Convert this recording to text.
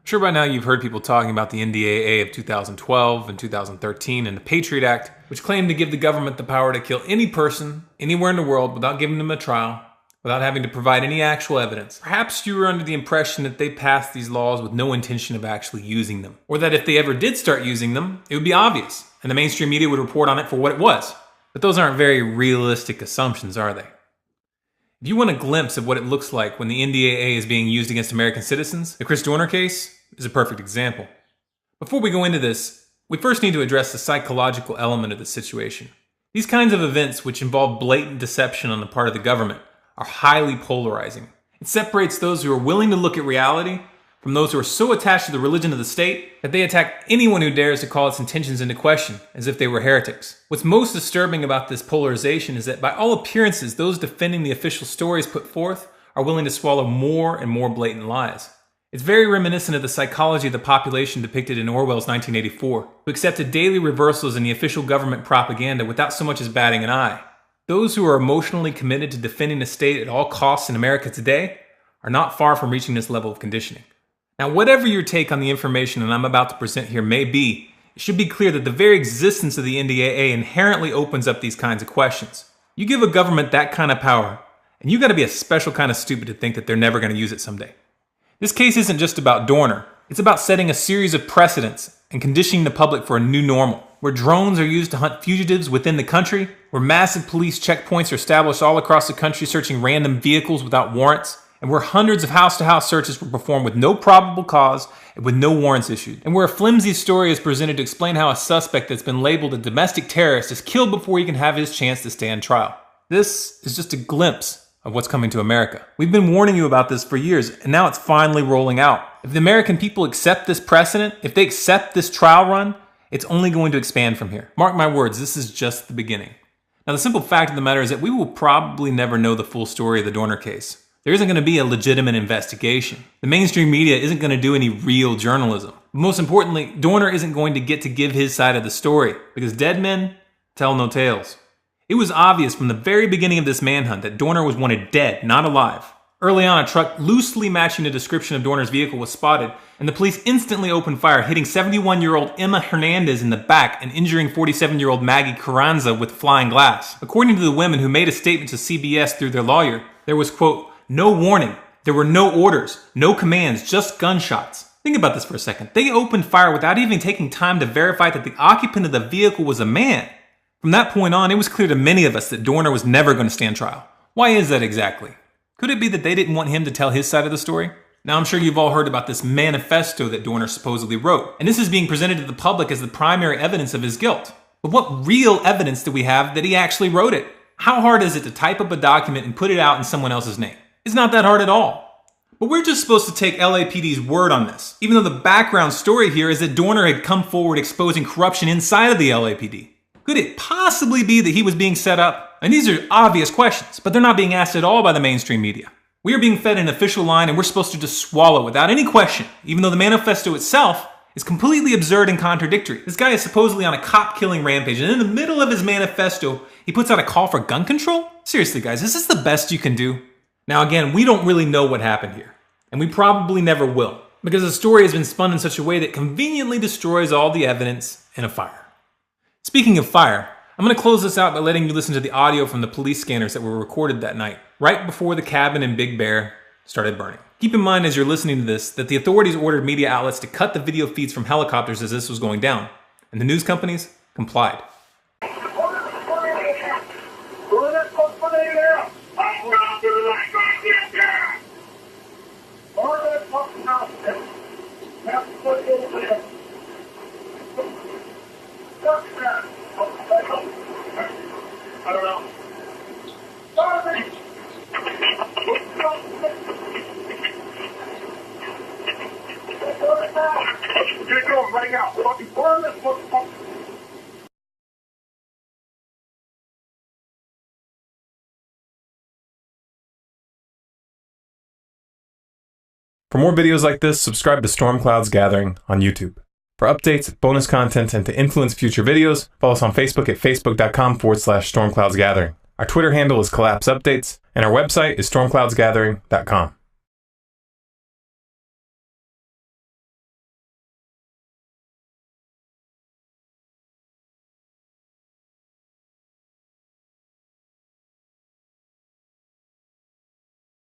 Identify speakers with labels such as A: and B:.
A: Sure, by now you've heard people talking about the NDAA of 2012 and 2013 and the Patriot Act, which claimed to give the government the power to kill any person anywhere in the world without giving them a trial, without having to provide any actual evidence. Perhaps you were under the impression that they passed these laws with no intention of actually using them, or that if they ever did start using them, it would be obvious, and the mainstream media would report on it for what it was. But those aren't very realistic assumptions, are they? If you want a glimpse of what it looks like when the NDAA is being used against American citizens, the Chris Dorner case is a perfect example. Before we go into this, we first need to address the psychological element of the situation. These kinds of events, which involve blatant deception on the part of the government, are highly polarizing. It separates those who are willing to look at reality from those who are so attached to the religion of the state that they attack anyone who dares to call its intentions into question, as if they were heretics. What's most disturbing about this polarization is that by all appearances, those defending the official stories put forth are willing to swallow more and more blatant lies. It's very reminiscent of the psychology of the population depicted in Orwell's 1984, who accepted daily reversals in the official government propaganda without so much as batting an eye. Those who are emotionally committed to defending the state at all costs in America today are not far from reaching this level of conditioning. Now, whatever your take on the information that I'm about to present here may be, it should be clear that the very existence of the NDAA inherently opens up these kinds of questions. You give a government that kind of power, and you gotta be a special kind of stupid to think that they're never gonna use it someday. This case isn't just about Dorner. It's about setting a series of precedents and conditioning the public for a new normal, where drones are used to hunt fugitives within the country, where massive police checkpoints are established all across the country searching random vehicles without warrants, and where hundreds of house-to-house searches were performed with no probable cause and with no warrants issued, and where a flimsy story is presented to explain how a suspect that's been labeled a domestic terrorist is killed before he can have his chance to stand trial. This is just a glimpse of what's coming to America. We've been warning you about this for years, and now it's finally rolling out. If the American people accept this precedent, if they accept this trial run, it's only going to expand from here. Mark my words, this is just the beginning. Now, the simple fact of the matter is that we will probably never know the full story of the Dorner case. There isn't going to be a legitimate investigation. The mainstream media isn't going to do any real journalism. Most importantly, Dorner isn't going to get to give his side of the story, because dead men tell no tales. It was obvious from the very beginning of this manhunt that Dorner was wanted dead, not alive. Early on, a truck loosely matching the description of Dorner's vehicle was spotted, and the police instantly opened fire, hitting 71-year-old Emma Hernandez in the back and injuring 47-year-old Maggie Carranza with flying glass. According to the women who made a statement to CBS through their lawyer, there was, quote, no warning. There were no orders, no commands, just gunshots. Think about this for a second. They opened fire without even taking time to verify that the occupant of the vehicle was a man. From that point on, it was clear to many of us that Dorner was never going to stand trial. Why is that exactly? Could it be that they didn't want him to tell his side of the story? Now, I'm sure you've all heard about this manifesto that Dorner supposedly wrote, and this is being presented to the public as the primary evidence of his guilt. But what real evidence do we have that he actually wrote it? How hard is it to type up a document and put it out in someone else's name? It's not that hard at all. But we're just supposed to take LAPD's word on this, even though the background story here is that Dorner had come forward exposing corruption inside of the LAPD. Could it possibly be that he was being set up? And these are obvious questions, but they're not being asked at all by the mainstream media. We are being fed an official line and we're supposed to just swallow without any question, even though the manifesto itself is completely absurd and contradictory. This guy is supposedly on a cop-killing rampage, and in the middle of his manifesto, he puts out a call for gun control? Seriously, guys, is this the best you can do? Now again, we don't really know what happened here, and we probably never will, because the story has been spun in such a way that conveniently destroys all the evidence in a fire. Speaking of fire, I'm going to close this out by letting you listen to the audio from the police scanners that were recorded that night, right before the cabin in Big Bear started burning. Keep in mind as you're listening to this that the authorities ordered media outlets to cut the video feeds from helicopters as this was going down, and the news companies complied.
B: I don't know. Get going right now. Fucking burn this motherfucker.
A: For more videos like this, subscribe to Storm Clouds Gathering on YouTube. For updates, bonus content, and to influence future videos, follow us on Facebook at facebook.com/stormcloudsgathering. Our Twitter handle is Collapse Updates, and our website is stormcloudsgathering.com.